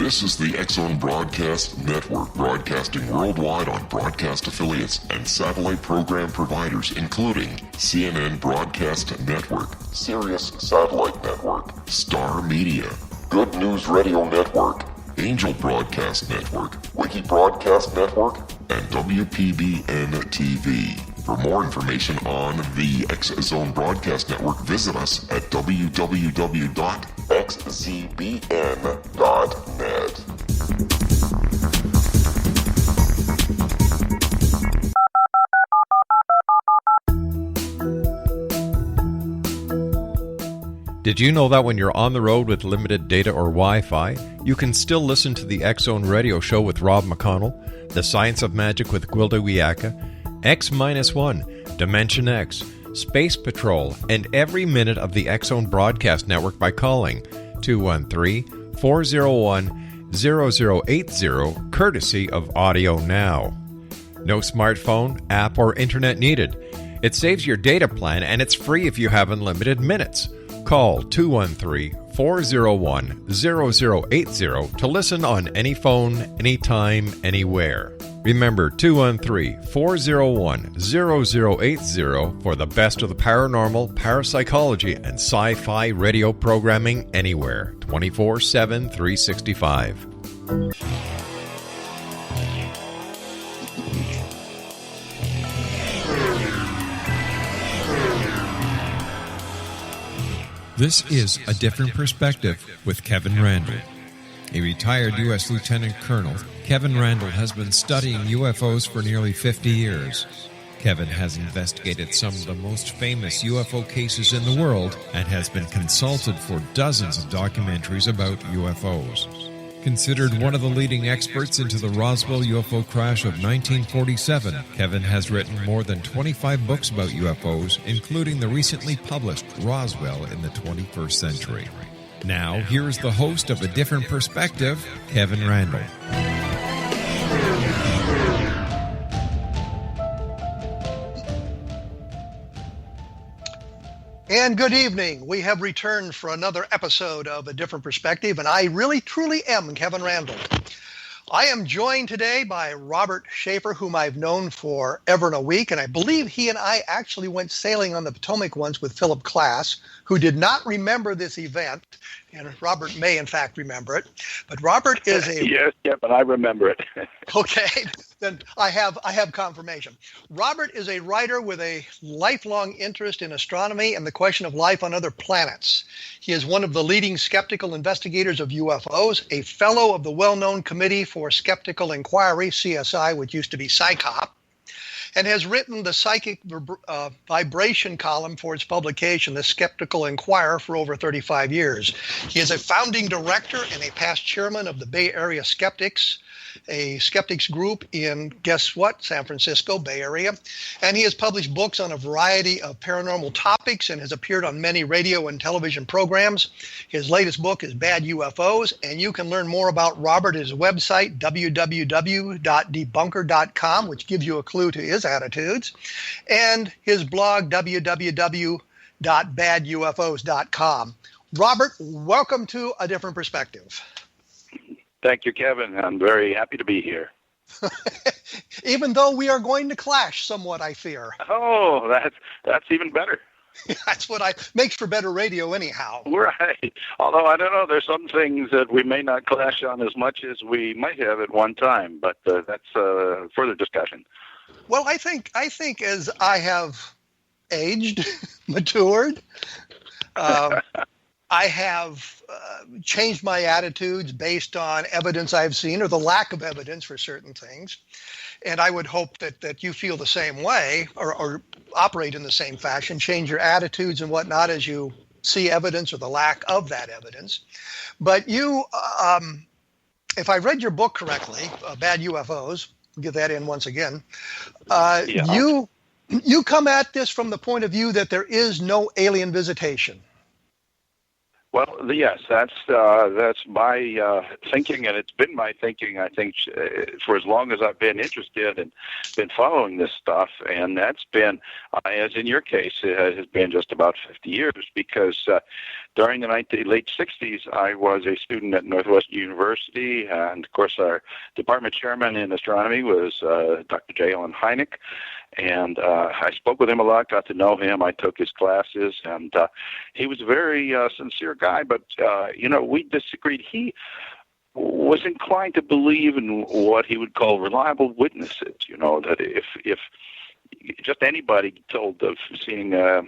This is the X-Zone Broadcast Network, broadcasting worldwide on broadcast affiliates and satellite program providers, including CNN Broadcast Network, Sirius Satellite Network, Star Media, Good News Radio Network, Angel Broadcast Network, Wiki Broadcast Network, and WPBN TV. For more information on the X-Zone Broadcast Network, visit us at www.xzbn.net. Did you know that when you're on the road with limited data or Wi-Fi, you can still listen to the X-Zone Radio Show with Rob McConnell, The Science of Magic with Gwilda Wiyaka, X-1, Dimension X, Space Patrol, and every minute of the X-Zone Broadcast Network by calling 213-401-0080, courtesy of Audio Now. No smartphone, app, or internet needed. It saves your data plan, and it's free if you have unlimited minutes. Call 213-401-0080 to listen on any phone, anytime, anywhere. Remember, 213-401-0080 for the best of the paranormal, parapsychology, and sci-fi radio programming anywhere, 24/7, 365. This is A Different Perspective with Kevin Randle. A retired U.S. Lieutenant Colonel, Kevin Randle has been studying UFOs for nearly 50 years. Kevin has investigated some of the most famous UFO cases in the world and has been consulted for dozens of documentaries about UFOs. Considered one of the leading experts into the Roswell UFO crash of 1947, Kevin has written more than 25 books about UFOs, including the recently published Roswell in the 21st Century. Now, here's the host of A Different Perspective, Kevin Randle. And good evening. We have returned for another episode of A Different Perspective, and I really, truly am Kevin Randle. I am joined today by Robert Sheaffer, whom I've known for ever and a week, and I believe he and I actually went sailing on the Potomac once with Philip Klass, who did not remember this event, and Robert may, in fact, remember it. But Robert is a... Yes, but I remember it. Okay, then I have confirmation. Robert is a writer with a lifelong interest in astronomy and the question of life on other planets. He is one of the leading skeptical investigators of UFOs, a fellow of the well-known Committee for Skeptical Inquiry, CSI, which used to be PSYCOP, and has written the psychic vibration column for its publication, The Skeptical Inquirer, for over 35 years. He is a founding director and a past chairman of the Bay Area Skeptics, a skeptics group in, guess what, San Francisco, Bay Area. And he has published books on a variety of paranormal topics and has appeared on many radio and television programs. His latest book is Bad UFOs, and you can learn more about Robert at his website, www.debunker.com, which gives you a clue to his attitudes, and his blog, www.badufos.com. Robert, welcome to A Different Perspective. Thank you, Kevin. I'm very happy to be here. Even though we are going to clash somewhat, I fear. Oh, that's even better. That's what makes for better radio anyhow. Right. Although, I don't know, there's some things that we may not clash on as much as we might have at one time, but that's further discussion. Well, I think as I have aged, matured, I have changed my attitudes based on evidence I've seen or the lack of evidence for certain things. And I would hope that you feel the same way or operate in the same fashion, change your attitudes and whatnot as you see evidence or the lack of that evidence. But you, if I read your book correctly, Bad UFOs, get that in once again, you come at this from the point of view that there is no alien visitation. Well, yes, that's my thinking, and it's been my thinking, I think, for as long as I've been interested and been following this stuff. And that's been, as in your case, it has been just about 50 years, because during the late 60s, I was a student at Northwestern University, and of course our department chairman in astronomy was Dr. J. Allen Hynek. And I spoke with him a lot, got to know him. I took his classes, and he was a very sincere guy, but, we disagreed. He was inclined to believe in what he would call reliable witnesses, that if just anybody told of seeing, a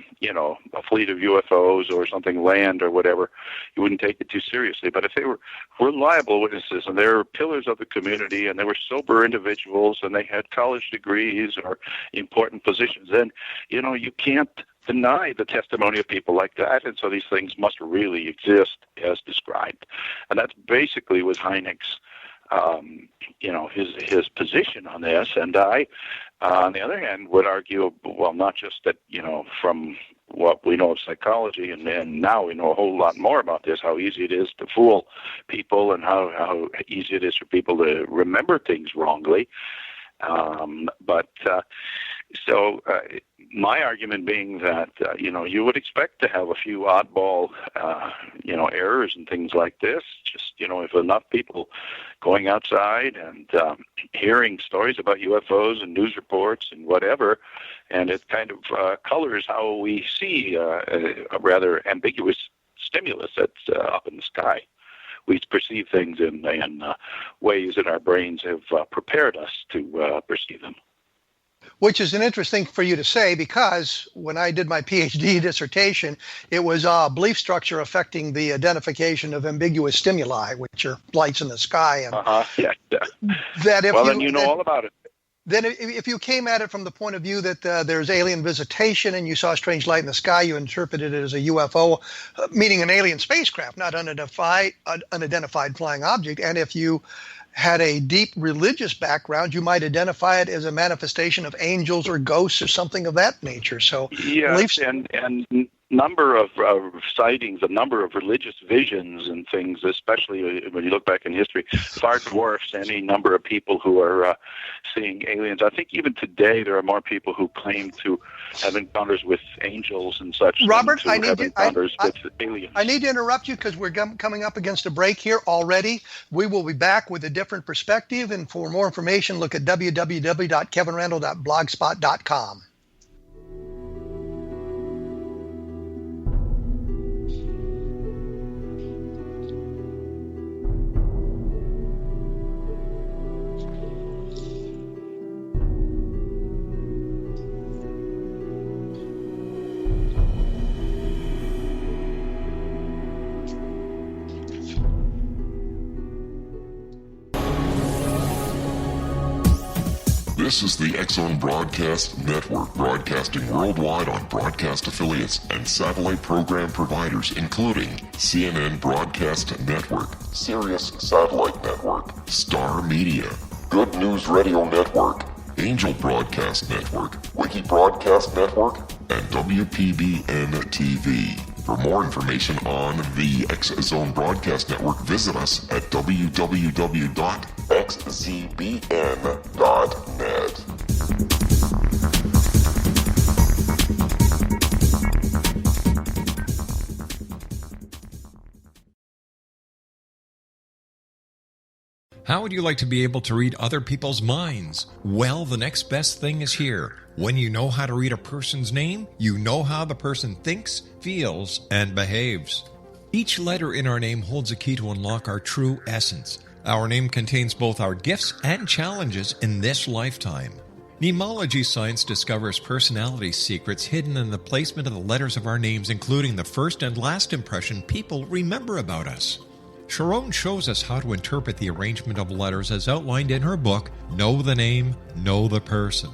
fleet of UFOs or something land or whatever, you wouldn't take it too seriously. But if they were reliable witnesses and they were pillars of the community and they were sober individuals and they had college degrees or important positions, then, you can't deny the testimony of people like that. And so these things must really exist as described. And that's basically was Hynek's, his position on this. And I, on the other hand, would argue, well, not just that, from what we know of psychology, and now we know a whole lot more about this, how easy it is to fool people and how easy it is for people to remember things wrongly. So my argument being that, you would expect to have a few oddball, errors and things like this. Just, if enough people going outside and hearing stories about UFOs and news reports and whatever, and it kind of colors how we see a rather ambiguous stimulus that's up in the sky. We perceive things in ways that our brains have prepared us to perceive them. Which is an interesting for you to say, because when I did my PhD dissertation, it was belief structure affecting the identification of ambiguous stimuli, which are lights in the sky. And that if then you know all about it. Then if you came at it from the point of view that there's alien visitation and you saw a strange light in the sky, you interpreted it as a UFO, meaning an alien spacecraft, not unidentified flying object. And if you had a deep religious background, you might identify it as a manifestation of angels or ghosts or something of that nature. So yes, and number of sightings, a number of religious visions and things, especially when you look back in history, far dwarfs any number of people who are seeing aliens. I think even today there are more people who claim to have encounters with angels and such. Robert, I need to interrupt you because we're coming up against a break here already. We will be back with a different perspective, and for more information, look at www.kevinrandle.blogspot.com. This is the X-Zone Broadcast Network, broadcasting worldwide on broadcast affiliates and satellite program providers, including CNN Broadcast Network, Sirius Satellite Network, Star Media, Good News Radio Network, Angel Broadcast Network, Wiki Broadcast Network, and WPBN TV. For more information on the X-Zone Broadcast Network, visit us at www.xzbn.net. How would you like to be able to read other people's minds? Well, the next best thing is here. When you know how to read a person's name, you know how the person thinks, feels, and behaves. Each letter in our name holds a key to unlock our true essence. Our name contains both our gifts and challenges in this lifetime. Mnemology science discovers personality secrets hidden in the placement of the letters of our names, including the first and last impression people remember about us. Sharon shows us how to interpret the arrangement of letters as outlined in her book, Know the Name, Know the Person.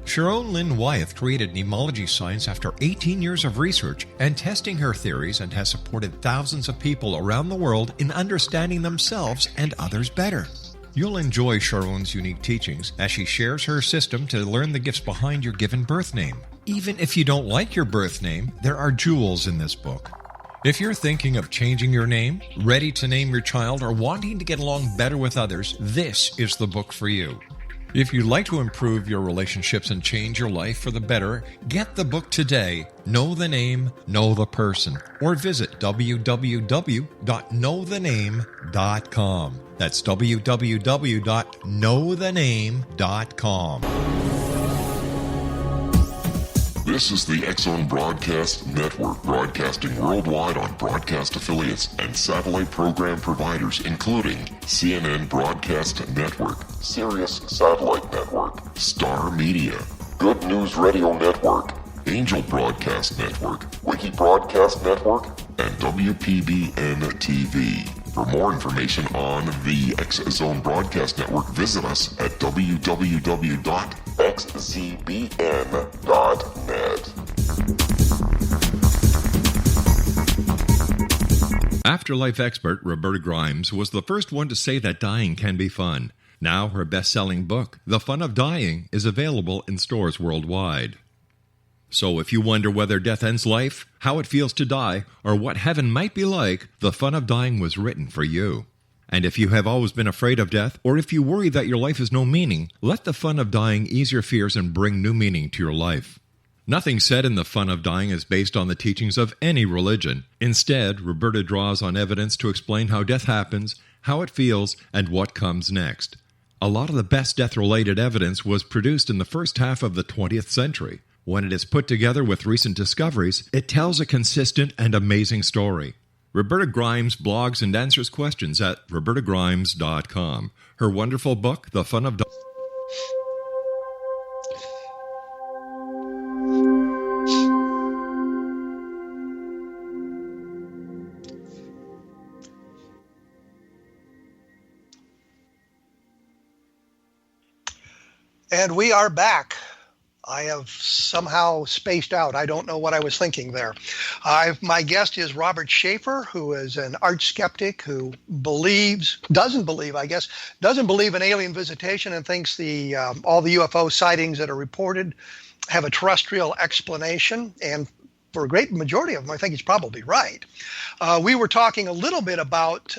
Sharon Lynn Wyeth created mnemology science after 18 years of research and testing her theories, and has supported thousands of people around the world in understanding themselves and others better. You'll enjoy Sharon's unique teachings as she shares her system to learn the gifts behind your given birth name. Even if you don't like your birth name, there are jewels in this book. If you're thinking of changing your name, ready to name your child, or wanting to get along better with others, this is the book for you. If you'd like to improve your relationships and change your life for the better, get the book today, Know the Name, Know the Person, or visit www.knowthename.com. That's www.knowthename.com. This is the X-Zone Broadcast Network, broadcasting worldwide on broadcast affiliates and satellite program providers, including CNN Broadcast Network, Sirius Satellite Network, Star Media, Good News Radio Network, Angel Broadcast Network, Wiki Broadcast Network, and WPBN TV. For more information on the X-Zone Broadcast Network, visit us at www.xzbn.net. Afterlife expert Roberta Grimes was the first one to say that dying can be fun. Now her best-selling book, The Fun of Dying, is available in stores worldwide. So if you wonder whether death ends life, how it feels to die, or what heaven might be like, The Fun of Dying was written for you. And if you have always been afraid of death, or if you worry that your life has no meaning, let The Fun of Dying ease your fears and bring new meaning to your life. Nothing said in The Fun of Dying is based on the teachings of any religion. Instead, Roberta draws on evidence to explain how death happens, how it feels, and what comes next. A lot of the best death-related evidence was produced in the first half of the 20th century. When it is put together with recent discoveries, it tells a consistent and amazing story. Roberta Grimes blogs and answers questions at robertagrimes.com. Her wonderful book, The Fun of Dying. And we are back. I have somehow spaced out. I don't know what I was thinking there. My guest is Robert Sheaffer, who is an arch skeptic who doesn't believe in alien visitation and thinks all the UFO sightings that are reported have a terrestrial explanation. And for a great majority of them, I think he's probably right. We were talking a little bit about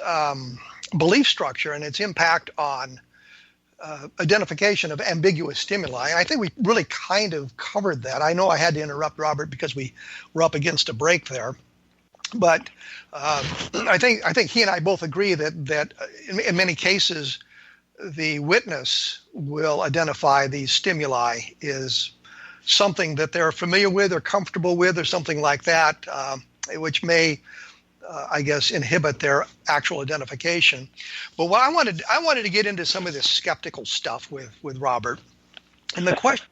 belief structure and its impact on identification of ambiguous stimuli. And I think we really kind of covered that. I know I had to interrupt Robert because we were up against a break there. But I think he and I both agree that in many cases, the witness will identify these stimuli is something that they're familiar with or comfortable with or something like that, which may inhibit their actual identification. But what I wanted to get into some of this skeptical stuff with Robert. And the question,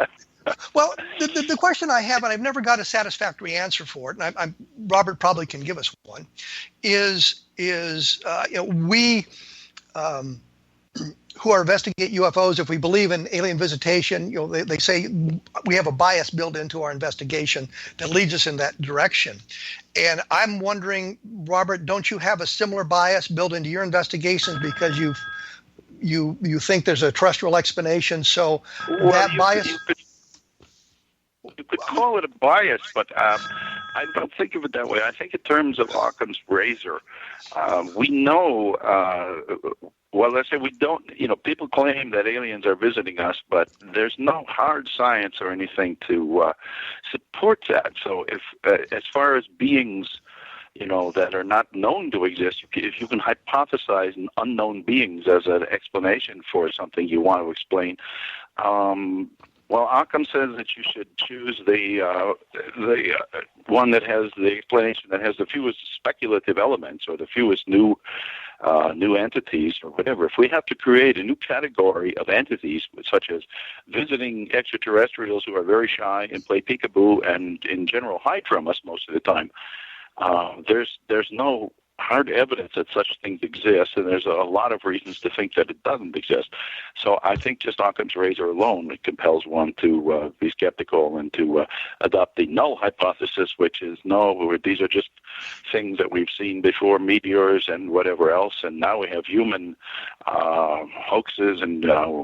well, the question I have, and I've never got a satisfactory answer for it, and Robert probably can give us one, is we who are investigate UFOs, if we believe in alien visitation, they say we have a bias built into our investigation that leads us in that direction. And I'm wondering, Robert, don't you have a similar bias built into your investigations because you think there's a terrestrial explanation? So that bias. You could call it a bias, but I don't think of it that way. I think in terms of Occam's razor, we know. Well, let's say we don't, people claim that aliens are visiting us, but there's no hard science or anything to support that. So if, as far as beings, that are not known to exist, if you can hypothesize an unknown beings as an explanation for something you want to explain, well, Occam says that you should choose the one that has the explanation that has the fewest speculative elements or the fewest new entities or whatever. If we have to create a new category of entities, such as visiting extraterrestrials who are very shy and play peekaboo and in general hide from us most of the time, there's no hard evidence that such things exist, and there's a lot of reasons to think that it doesn't exist. So I think just Occam's razor alone, it compels one to be skeptical and to adopt the null hypothesis, which is no, these are just things that we've seen before, meteors and whatever else, and now we have human hoaxes and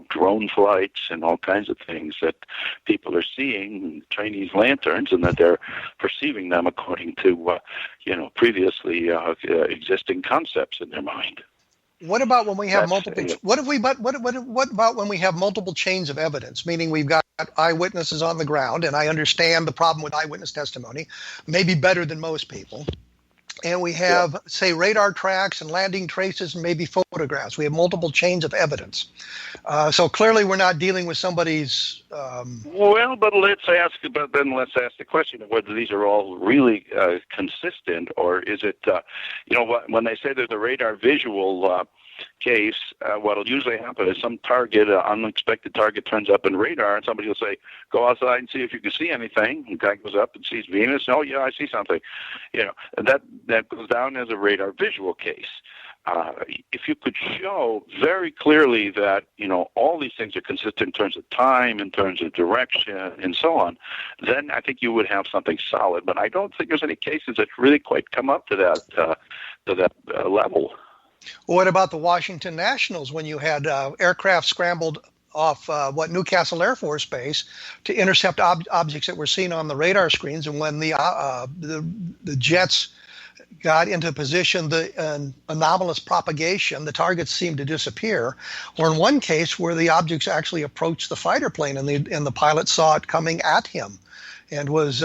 drone flights and all kinds of things that people are seeing, Chinese lanterns, and that they're perceiving them according to previously existing concepts in their mind. What about when we have multiple? What about when we have multiple chains of evidence? Meaning we've got eyewitnesses on the ground, and I understand the problem with eyewitness testimony, maybe better than most people. And we have, say, radar tracks and landing traces and maybe photographs. We have multiple chains of evidence. So clearly we're not dealing with somebody's... Well, but let's ask the question of whether these are all really consistent, or is it, when they say there's a radar visual case, what'll usually happen is some target, unexpected target turns up in radar, and somebody will say, go outside and see if you can see anything. The guy goes up and sees Venus. Oh, yeah, I see something. That goes down as a radar visual case. If you could show very clearly that, all these things are consistent in terms of time, in terms of direction, and so on, then I think you would have something solid. But I don't think there's any cases that really quite come up to that level. What about the Washington Nationals when you had aircraft scrambled off Newcastle Air Force Base to intercept objects that were seen on the radar screens, and when the jets got into position, the anomalous propagation, the targets seemed to disappear. Or in one case where the objects actually approached the fighter plane, and the pilot saw it coming at him, and was,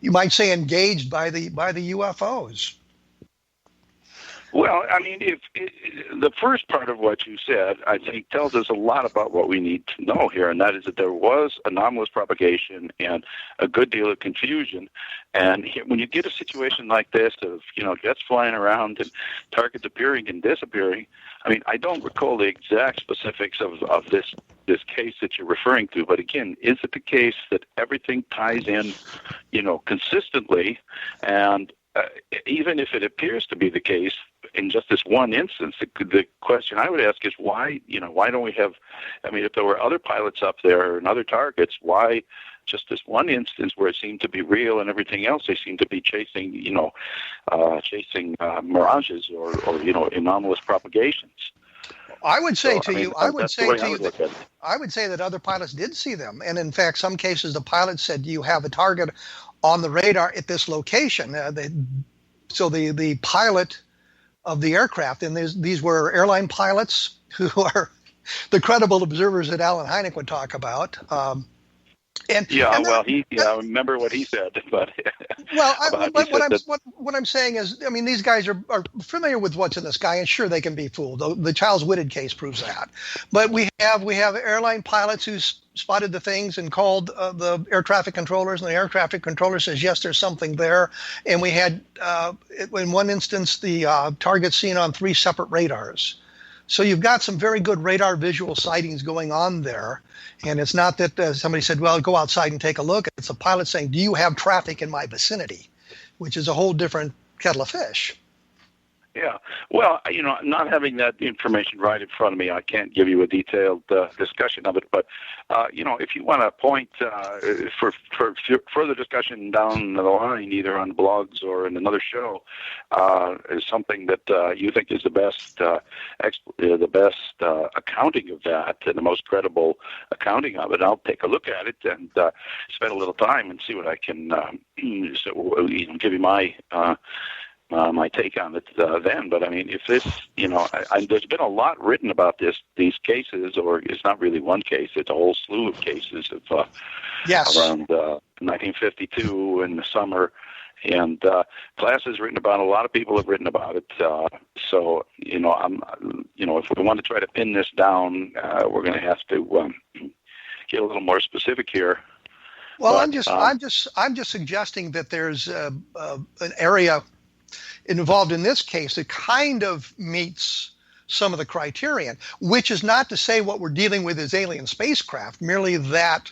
you might say, engaged by the UFOs. Well, I mean, if the first part of what you said, I think, tells us a lot about what we need to know here, and that is that there was anomalous propagation and a good deal of confusion. And when you get a situation like this of, jets flying around and targets appearing and disappearing, I mean, I don't recall the exact specifics of this case that you're referring to, but again, is it the case that everything ties in, consistently, and even if it appears to be the case in just this one instance, the question I would ask is why don't we have, if there were other pilots up there and other targets, why just this one instance where it seemed to be real and everything else they seem to be chasing, mirages or anomalous propagations? I would say that other pilots did see them. And in fact, some cases the pilot said, you have a target on the radar at this location. So the pilot of the aircraft, and these were airline pilots who are the credible observers that Alan Hynek would talk about. I remember what he said. But what I'm saying is, these guys are familiar with what's in the sky, and sure, they can be fooled. The Charles Whitted case proves that. But we have airline pilots who spotted the things and called the air traffic controllers, and the air traffic controller says, yes, there's something there. And we had, in one instance, the target seen on 3 separate radars. So you've got some very good radar visual sightings going on there. And it's not that somebody said, well, go outside and take a look. It's a pilot saying, do you have traffic in my vicinity? Which is a whole different kettle of fish. Yeah. Well, not having that information right in front of me, I can't give you a detailed discussion of it. But, if you want to point for further discussion down the line, either on blogs or in another show, is something that you think is the best accounting of that and the most credible accounting of it, I'll take a look at it and spend a little time and see what I can give you my my take on it then. But if this, there's been a lot written about these cases, or it's not really one case, it's a whole slew of cases of around 1952 in the summer, and class has written about it. A lot of people have written about it. So if we want to try to pin this down, we're going to have to get a little more specific here. Well, I'm just suggesting that there's an area involved in this case that kind of meets some of the criterion, which is not to say what we're dealing with is alien spacecraft, merely that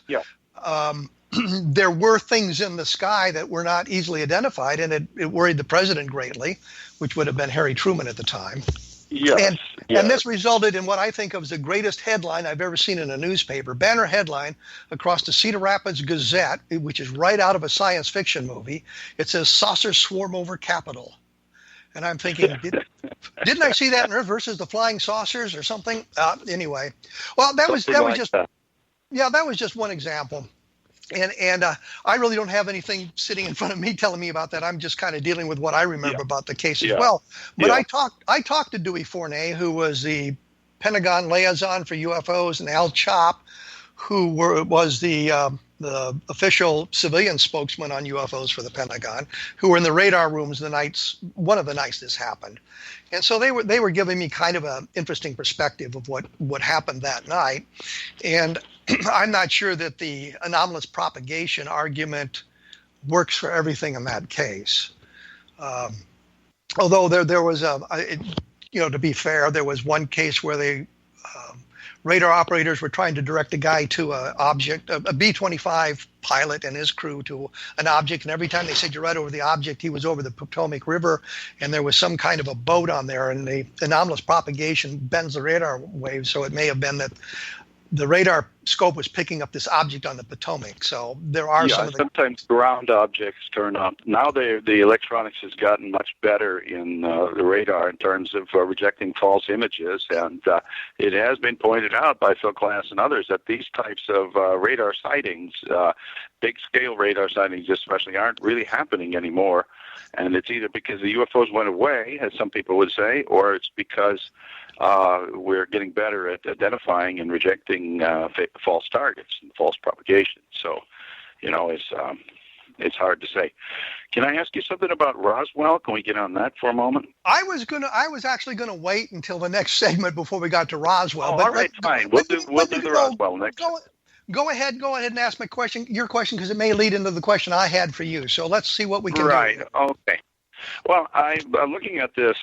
there were things in the sky that were not easily identified, and it worried the president greatly, which would have been Harry Truman at the time. Yes. And this resulted in what I think of as the greatest headline I've ever seen in a newspaper. Banner headline across the Cedar Rapids Gazette, which is right out of a science fiction movie. It says, "Saucers swarm over Capitol." And I'm thinking, didn't I see that in Earth versus the Flying Saucers or something? Anyway, well, that was just one example. And I really don't have anything sitting in front of me telling me about that. I'm just kind of dealing with what I remember about the case as well. But I talked to Dewey Fournay, who was the Pentagon liaison for UFOs, and Al Chop, who was the official civilian spokesman on UFOs for the Pentagon, who were in the radar rooms one of the nights this happened. And so they were giving me kind of an interesting perspective of what happened that night. And I'm not sure that the anomalous propagation argument works for everything in that case. Although there was to be fair, there was one case where they radar operators were trying to direct a guy to an object, a B-25 pilot and his crew to an object, and every time they said you're right over the object, he was over the Potomac River, and there was some kind of a boat on there, and the anomalous propagation bends the radar waves, so it may have been that the radar scope was picking up this object on the Potomac. So there are sometimes ground objects turn up. Now the electronics has gotten much better in the radar in terms of rejecting false images, and it has been pointed out by Phil Klass and others that these types of radar sightings, big-scale radar sightings especially, aren't really happening anymore. And it's either because the UFOs went away, as some people would say, or it's because we're getting better at identifying and rejecting false targets and false propagation. So, it's hard to say. Can I ask you something about Roswell? Can we get on that for a moment? I was actually gonna wait until the next segment before we got to Roswell. All right, fine. We'll do the Roswell next. Go ahead and ask your question, because it may lead into the question I had for you. So let's see what we can do. Right. Okay. Well, I'm looking at this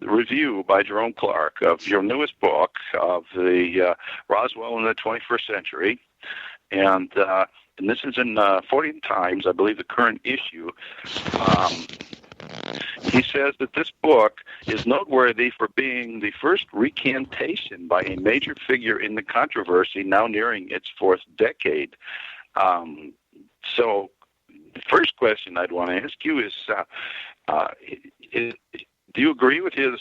review by Jerome Clark of your newest book of the Roswell in the 21st Century, and this is in 40 Times, I believe, the current issue. He says that this book is noteworthy for being the first recantation by a major figure in the controversy, now nearing its fourth decade. So the first question I'd want to ask you is, do you agree with his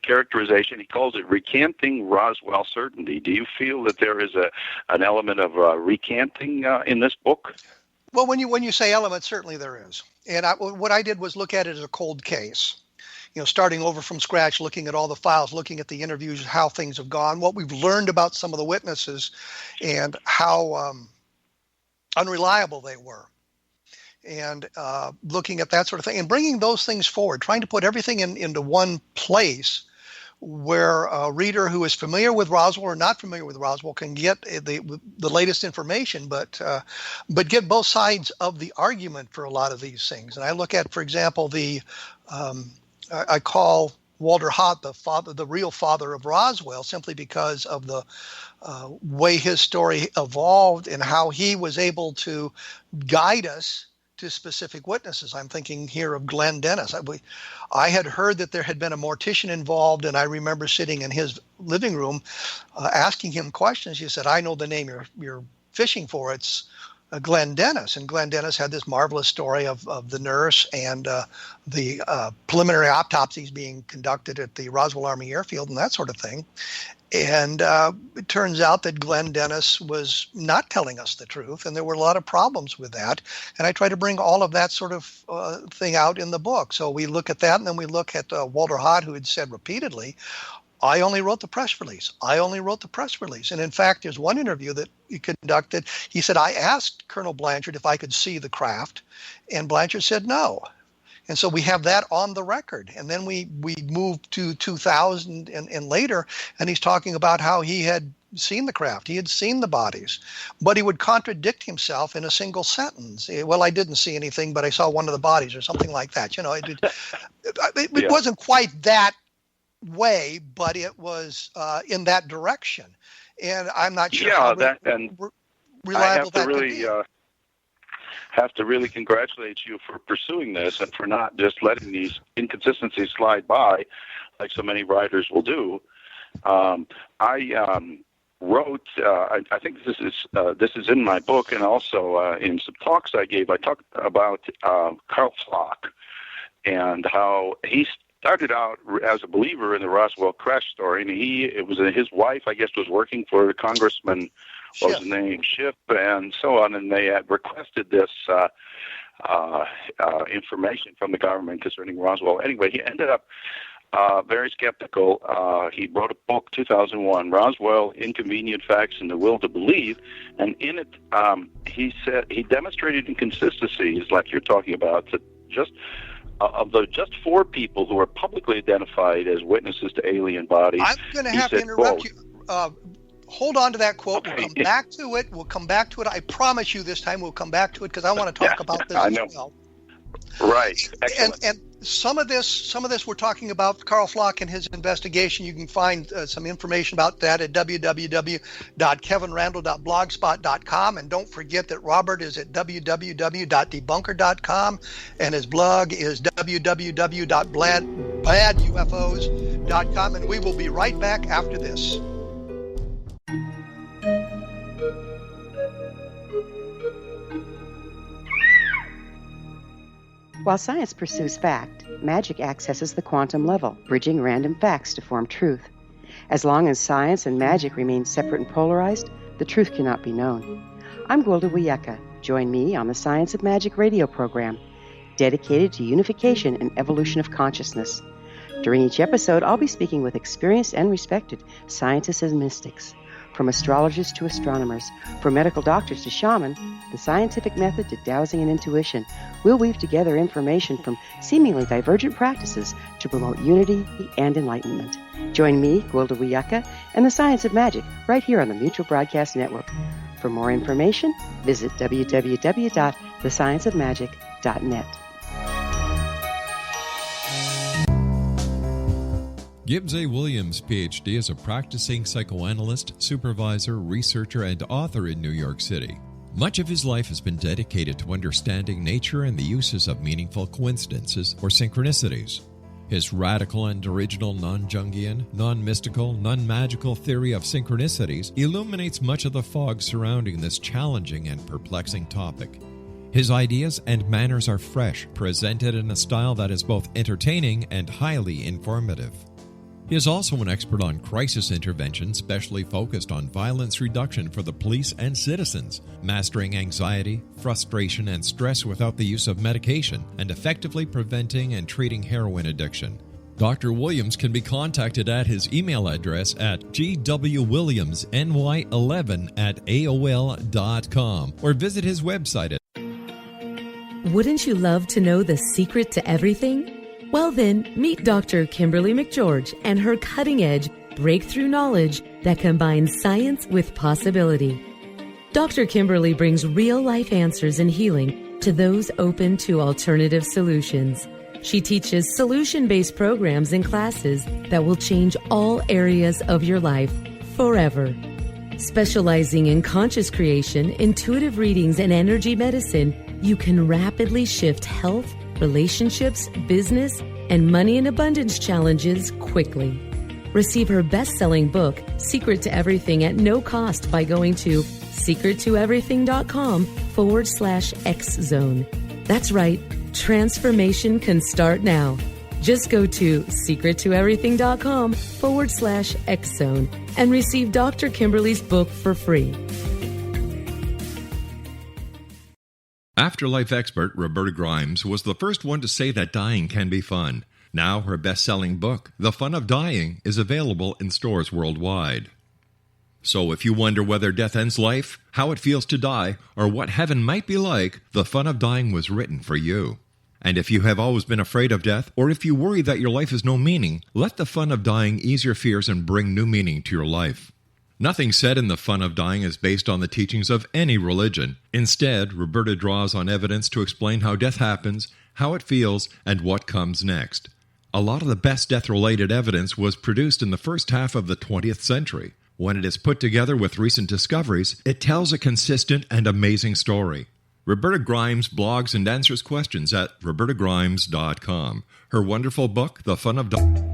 characterization? He calls it recanting Roswell certainty. Do you feel that there is an element of recanting in this book? Well, when you say element, certainly there is. And what I did was look at it as a cold case. Starting over from scratch, looking at all the files, looking at the interviews, how things have gone, what we've learned about some of the witnesses, and how unreliable they were. And looking at that sort of thing and bringing those things forward, trying to put everything into one place where a reader who is familiar with Roswell or not familiar with Roswell can get the latest information, but get both sides of the argument for a lot of these things. And I look at, for example, I call Walter Haut the real father of Roswell, simply because of the way his story evolved and how he was able to guide us to specific witnesses. I'm thinking here of Glenn Dennis. I had heard that there had been a mortician involved, and I remember sitting in his living room asking him questions. He said, "I know the name you're fishing for. It's Glenn Dennis." And Glenn Dennis had this marvelous story of the nurse and the preliminary autopsies being conducted at the Roswell Army Airfield and that sort of thing. And it turns out that Glenn Dennis was not telling us the truth, and there were a lot of problems with that. And I try to bring all of that sort of thing out in the book. So we look at that, and then we look at Walter Haut, who had said repeatedly, "I only wrote the press release. I only wrote the press release." And in fact, there's one interview that he conducted. He said, "I asked Colonel Blanchard if I could see the craft, and Blanchard said no." And so we have that on the record. And then we moved to 2000 and later, and he's talking about how he had seen the craft. He had seen the bodies, but he would contradict himself in a single sentence. "Well, I didn't see anything, but I saw one of the bodies," or something like that. It wasn't quite that way, but it was in that direction. And I'm not sure how reliable that could be. Have to really congratulate you for pursuing this and for not just letting these inconsistencies slide by like so many writers will do. I wrote, I think this is in my book, and also in some talks I gave. I talked about Carl Flock and how he started out as a believer in the Roswell crash story, and his wife, I guess, was working for Congressman what was his name, Schiff, and so on, and they had requested this information from the government concerning Roswell. Anyway, he ended up very skeptical. He wrote a book, 2001, Roswell, Inconvenient Facts and the Will to Believe, and in it he said he demonstrated inconsistencies like you're talking about, that just of the just 4 people who are publicly identified as witnesses to alien bodies. I'm going to have to interrupt you. Hold on to that quote. Okay. We'll come back to it. We'll come back to it. I promise you this time we'll come back to it because I want to talk about this as well. Right. Excellent. And some of this we're talking about Carl Flock and his investigation. You can find some information about that at www.kevinrandle.blogspot.com. And don't forget that Robert is at www.debunker.com, and his blog is www.badufos.com. And we will be right back after this. While science pursues fact, magic accesses the quantum level, bridging random facts to form truth. As long as science and magic remain separate and polarized, the truth cannot be known. I'm Gwilda Wiyaka. Join me on the Science of Magic radio program, dedicated to unification and evolution of consciousness. During each episode, I'll be speaking with experienced and respected scientists and mystics. From astrologers to astronomers, from medical doctors to shaman, the scientific method to dowsing and intuition, we'll weave together information from seemingly divergent practices to promote unity and enlightenment. Join me, Gwilda Wiyaka, and the Science of Magic right here on the Mutual Broadcast Network. For more information, visit www.thescienceofmagic.net. Gibbs A. Williams, Ph.D., is a practicing psychoanalyst, supervisor, researcher, and author in New York City. Much of his life has been dedicated to understanding nature and the uses of meaningful coincidences or synchronicities. His radical and original non-Jungian, non-mystical, non-magical theory of synchronicities illuminates much of the fog surrounding this challenging and perplexing topic. His ideas and manners are fresh, presented in a style that is both entertaining and highly informative. He is also an expert on crisis intervention, specially focused on violence reduction for the police and citizens, mastering anxiety, frustration, and stress without the use of medication, and effectively preventing and treating heroin addiction. Dr. Williams can be contacted at his email address at gwwilliamsny11@aol.com or visit his website at... Wouldn't you love to know the secret to everything? Well then, meet Dr. Kimberly McGeorge and her cutting-edge breakthrough knowledge that combines science with possibility. Dr. Kimberly brings real-life answers and healing to those open to alternative solutions. She teaches solution-based programs and classes that will change all areas of your life forever. Specializing in conscious creation, intuitive readings, and energy medicine, you can rapidly shift health, relationships, business, and money and abundance challenges quickly. Receive her best-selling book, Secret to Everything, at no cost by going to secrettoeverything.com/X-Zone. That's right, transformation can start now. Just go to secrettoeverything.com/X-Zone and receive Dr. Kimberly's book for free. Afterlife expert Roberta Grimes was the first one to say that dying can be fun. Now her best-selling book, The Fun of Dying, is available in stores worldwide. So if you wonder whether death ends life, how it feels to die, or what heaven might be like, The Fun of Dying was written for you. And if you have always been afraid of death, or if you worry that your life has no meaning, let The Fun of Dying ease your fears and bring new meaning to your life. Nothing said in The Fun of Dying is based on the teachings of any religion. Instead, Roberta draws on evidence to explain how death happens, how it feels, and what comes next. A lot of the best death-related evidence was produced in the first half of the 20th century. When it is put together with recent discoveries, it tells a consistent and amazing story. Roberta Grimes blogs and answers questions at robertagrimes.com. Her wonderful book, The Fun of Dying.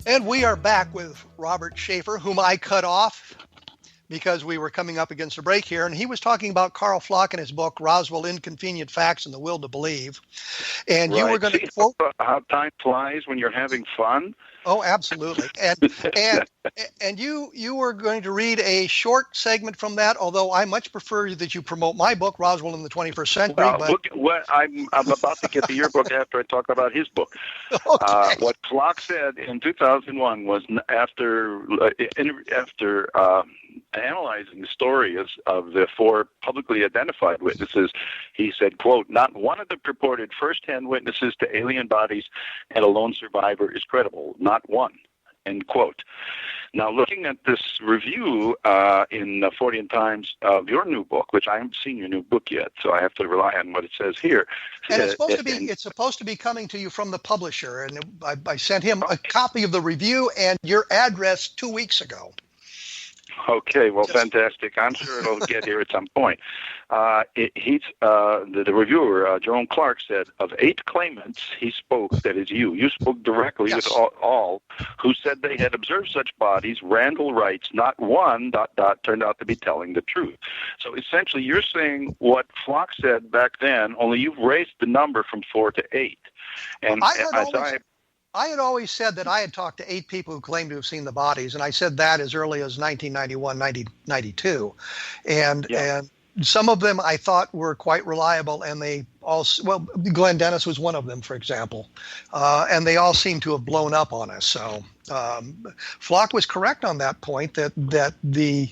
And we are back with Robert Sheaffer, whom I cut off because we were coming up against a break here, and he was talking about Carl Flock in his book, Roswell, Inconvenient Facts and the Will to Believe. And you were going to quote... How time flies when you're having fun? Oh, absolutely. And you were going to read a short segment from that, although I much prefer that you promote my book, Roswell in the 21st Century. Well, I'm about to get to your book after I talk about his book. Okay. What Flock said in 2001 was after analyzing the story of the 4 publicly identified witnesses, he said, quote, "Not one of the purported first-hand witnesses to alien bodies and a lone survivor is credible. Not one." End quote. Now, looking at this review in 40 Times of your new book, which I haven't seen your new book yet, so I have to rely on what it says here. And it's supposed to be coming to you from the publisher, and I sent him a copy of the review and your address 2 weeks ago. Okay, well, fantastic. I'm sure it'll get here at some point. The reviewer, Jerome Clark, said, of 8 claimants he spoke, that is you spoke directly with all who said they had observed such bodies. Randle writes, not one, ... turned out to be telling the truth. So essentially you're saying what Flock said back then, only you've raised the number from 4 to 8. And I had always said that I had talked to 8 people who claimed to have seen the bodies, and I said that as early as 1991, 1992. And some of them I thought were quite reliable, and they all, well, Glenn Dennis was one of them, for example, and they all seem to have blown up on us. So Flock was correct on that point, that the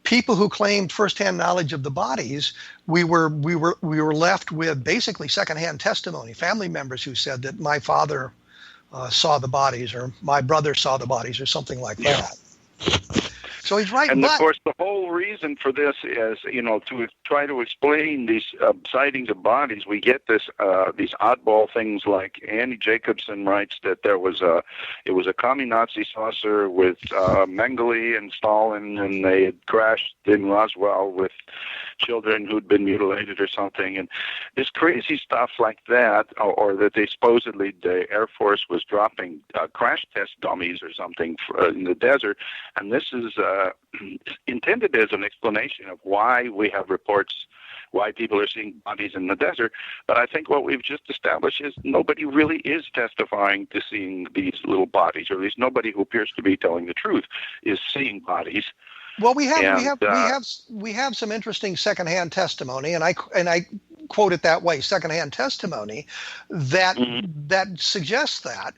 people who claimed firsthand knowledge of the bodies, we were left with basically secondhand testimony, family members who said that my father saw the bodies, or my brother saw the bodies, or something like that. So he's right. And of course, the whole reason for this is, to try to explain these sightings of bodies, we get these oddball things like Annie Jacobson writes that it was a commie Nazi saucer with Mengele and Stalin, and they had crashed in Roswell with children who'd been mutilated or something, and this crazy stuff like that, or that they supposedly, the Air Force was dropping crash test dummies or something in the desert, and this is intended as an explanation of why we have reports, why people are seeing bodies in the desert. But I think what we've just established is nobody really is testifying to seeing these little bodies, or at least nobody who appears to be telling the truth is seeing bodies. Well, we have some interesting secondhand testimony, and I quote it that way, secondhand testimony that suggests that.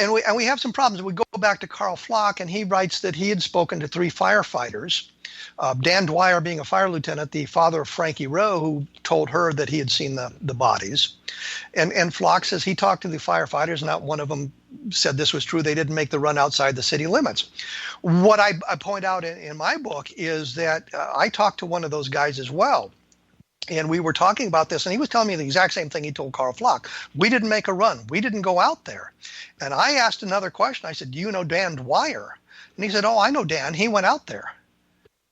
And we have some problems. We go back to Carl Flock, and he writes that he had spoken to 3 firefighters, Dan Dwyer being a fire lieutenant, the father of Frankie Rowe, who told her that he had seen the bodies. And Flock says he talked to the firefighters, and not one of them said this was true. They didn't make the run outside the city limits. What I point out in my book is that I talked to one of those guys as well. And we were talking about this, and he was telling me the exact same thing he told Carl Flock. We didn't make a run. We didn't go out there. And I asked another question. I said, do you know Dan Dwyer? And he said, oh, I know Dan. He went out there.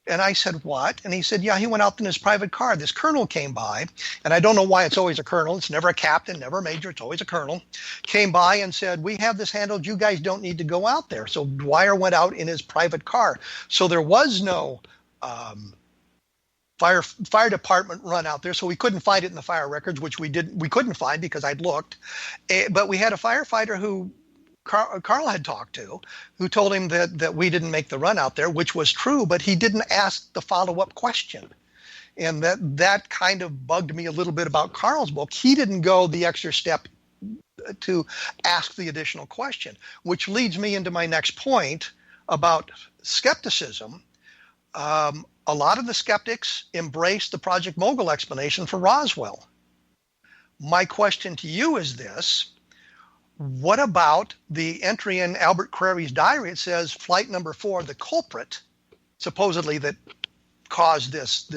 And I said, what? And he said, yeah, he went out in his private car. This colonel came by, and I don't know why it's always a colonel. It's never a captain, never a major. It's always a colonel. Came by and said, we have this handled. You guys don't need to go out there. So Dwyer went out in his private car. So there was no fire department run out there, so we couldn't find it in the fire records, which we couldn't find because I'd looked. But we had a firefighter who Carl had talked to, who told him that we didn't make the run out there, which was true, but he didn't ask the follow-up question. And that kind of bugged me a little bit about Carl's book. He didn't go the extra step to ask the additional question, which leads me into my next point about skepticism. A lot of the skeptics embraced the Project Mogul explanation for Roswell. My question to you is this: what about the entry in Albert Query's diary? It says flight number 4, the culprit, supposedly that caused this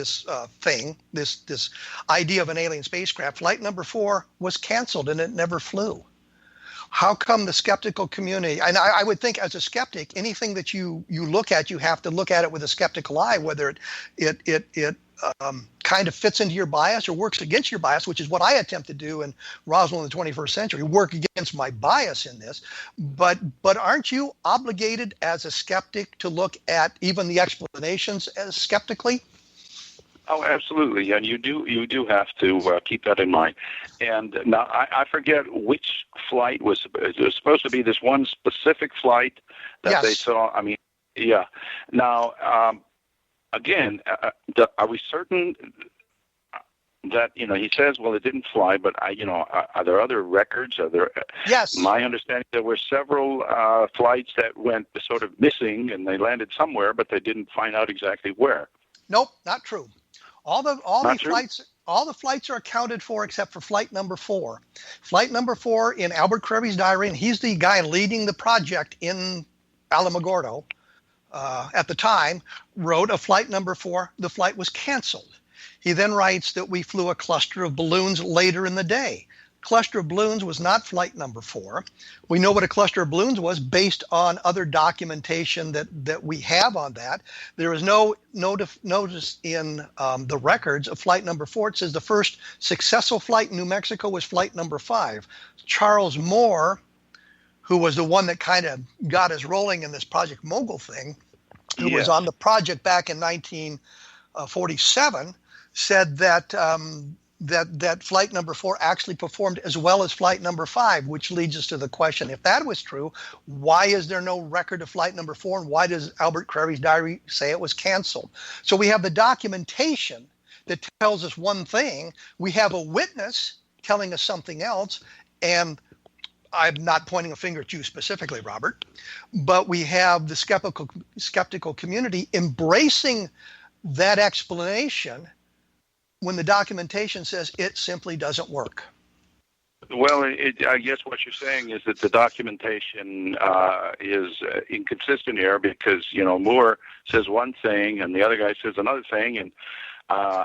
idea of an alien spacecraft. Flight number 4 was canceled and it never flew. How come the skeptical community, and I would think as a skeptic, anything that you look at, you have to look at it with a skeptical eye, whether it kind of fits into your bias or works against your bias, which is what I attempt to do in Roswell in the 21st century, work against my bias in this. But aren't you obligated as a skeptic to look at even the explanations as skeptically? Oh, absolutely, and you do have to keep that in mind. And now I forget which flight was supposed to be this one specific flight that Yes. they saw. I mean, yeah. Now, again, are we certain that he says, well, it didn't fly, but are there other records? Are there? Yes. My understanding, there were several flights that went sort of missing, and they landed somewhere, but they didn't find out exactly where. Nope, not true. All the flights are accounted for except for flight number 4. Flight number 4 in Albert Crevy's diary, and he's the guy leading the project in Alamogordo at the time, wrote of flight number 4, the flight was canceled. He then writes that we flew a cluster of balloons later in the day. Cluster of balloons was not flight number 4. We know what a cluster of balloons was based on other documentation that we have on that. There is no notice in the records of flight number 4. It says the first successful flight in New Mexico was flight number 5. Charles Moore, who was the one that kind of got us rolling in this Project Mogul thing, who was on the project back in 1947, said that that flight number 4 actually performed as well as flight number 5, which leads us to the question, if that was true, why is there no record of flight number 4, and why does Albert Crevy's diary say it was canceled? So we have the documentation that tells us one thing, we have a witness telling us something else, and I'm not pointing a finger at you specifically, Robert, but we have the skeptical community embracing that explanation when the documentation says it simply doesn't work. Well, I guess what you're saying is that the documentation is inconsistent here because, Moore says one thing and the other guy says another thing. And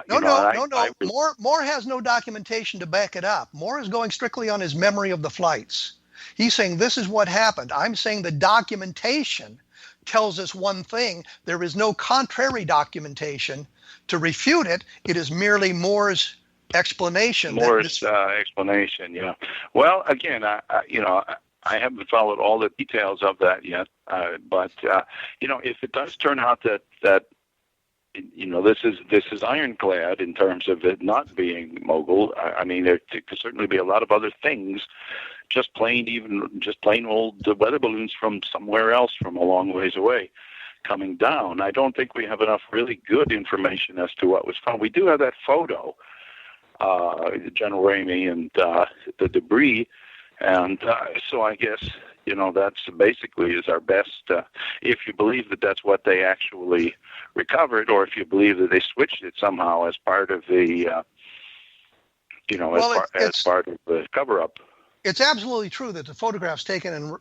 No. Moore has no documentation to back it up. Moore is going strictly on his memory of the flights. He's saying this is what happened. I'm saying the documentation tells us one thing. There is no contrary documentation to refute it. It is merely Moore's explanation. Explanation, yeah. Well, again, I haven't followed all the details of that yet, but if it does turn out that this is ironclad in terms of it not being mogul. I mean, there could certainly be a lot of other things, just plain old weather balloons from somewhere else, from a long ways away, coming down. I don't think we have enough really good information as to what was found. We do have that photo, General Ramey and the debris, and so I guess that's basically is our best. If you believe that that's what they actually recovered, or if you believe that they switched it somehow as part of the, as part of the cover-up. It's absolutely true that the photographs taken in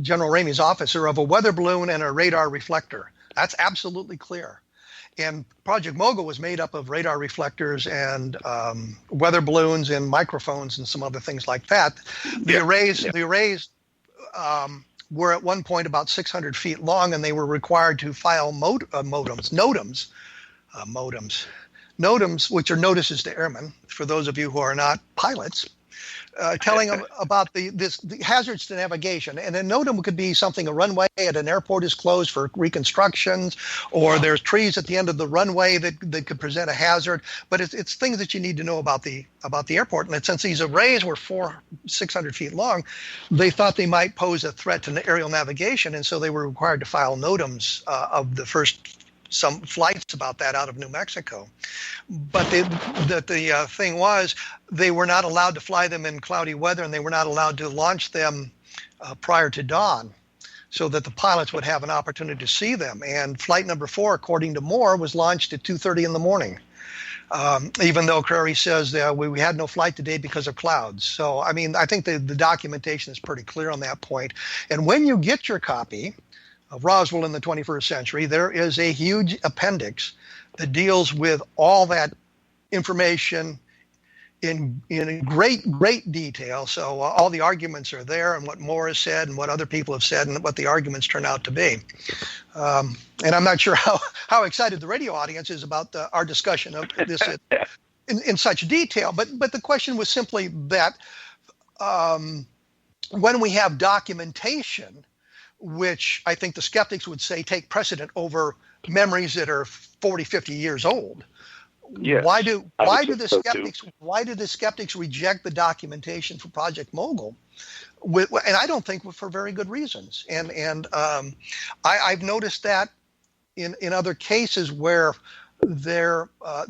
General Ramey's office are of a weather balloon and a radar reflector. That's absolutely clear. And Project Mogul was made up of radar reflectors and weather balloons and microphones and some other things like that. The arrays were at one point about 600 feet long, and they were required to file NOTAMs, which are notices to airmen, for those of you who are not pilots. Telling them about the hazards to navigation. And a NOTAM could be something, a runway at an airport is closed for reconstructions, or there's trees at the end of the runway that could present a hazard. But it's things that you need to know about the airport. And since these arrays were 600 feet long, they thought they might pose a threat to aerial navigation. And so they were required to file NOTAMs of the first some flights about that out of New Mexico. But the thing was, they were not allowed to fly them in cloudy weather, and they were not allowed to launch them prior to dawn, so that the pilots would have an opportunity to see them. And flight number 4, according to Moore, was launched at 2:30 in the morning, even though Crary says that we had no flight today because of clouds. So, I mean, I think the documentation is pretty clear on that point. And when you get your copy of Roswell in the 21st Century, there is a huge appendix that deals with all that information in great detail. So all the arguments are there, and what Moore has said, and what other people have said, and what the arguments turn out to be. And I'm not sure how excited the radio audience is about our discussion of this in such detail. But the question was simply that when we have documentation, which I think the skeptics would say take precedent over memories that are 40, 50 years old. Yes, why do the skeptics reject the documentation for Project Mogul? And I don't think for very good reasons. And I've noticed that in other cases where the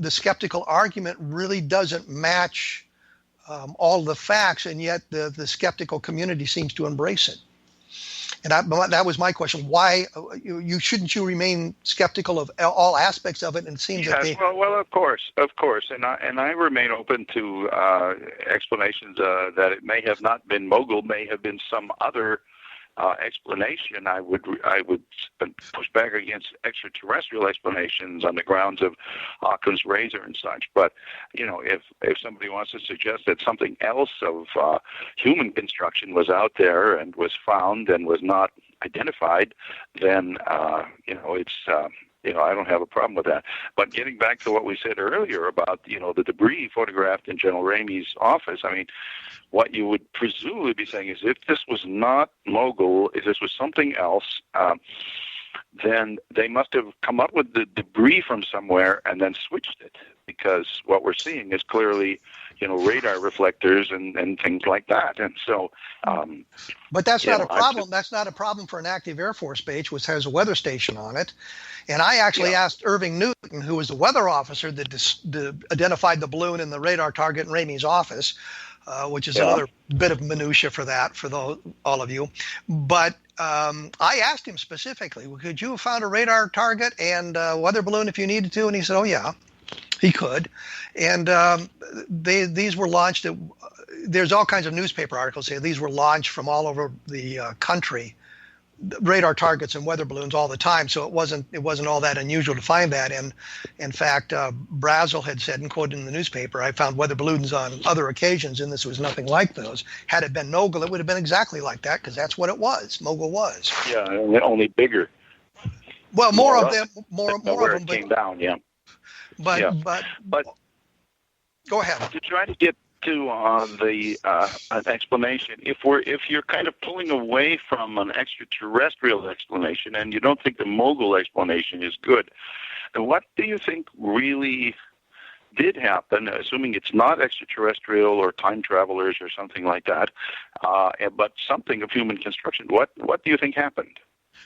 skeptical argument really doesn't match all the facts, and yet the skeptical community seems to embrace it. And that was my question. Why shouldn't you remain skeptical of all aspects of it? And it seems that well, of course, and I remain open to explanations that it may have not been Mogul, may have been some other explanation. I would push back against extraterrestrial explanations on the grounds of Occam's razor and such. But if somebody wants to suggest that something else of human construction was out there and was found and was not identified, then it's I don't have a problem with that. But getting back to what we said earlier about the debris photographed in General Ramey's office, I mean, what you would presumably be saying is if this was not Mogul, if this was something else, then they must have come up with the debris from somewhere and then switched it, because what we're seeing is clearly, radar reflectors and things like that. And so, but that's not a problem. That's not a problem for an active Air Force base, which has a weather station on it. And I actually asked Irving Newton, who was the weather officer that identified the balloon in the radar target in Ramey's office, which is another bit of minutia for all of you. But I asked him specifically, could you have found a radar target and weather balloon if you needed to? And he said, oh, yeah, he could. And these were launched there's all kinds of newspaper articles say these were launched from all over the country, radar targets and weather balloons all the time. So it wasn't all that unusual to find that. And in fact, Brazel had said, and quoted in the newspaper, I found weather balloons on other occasions, and this was nothing like those. Had it been Mogul, it would have been exactly like that, because that's what it was. Mogul was. Yeah, only bigger. Well, more of them. It came down. Yeah. But go ahead. To try to get to an explanation, if you're kind of pulling away from an extraterrestrial explanation and you don't think the Mogul explanation is good, then what do you think really did happen, assuming it's not extraterrestrial or time travelers or something like that, but something of human construction? What do you think happened?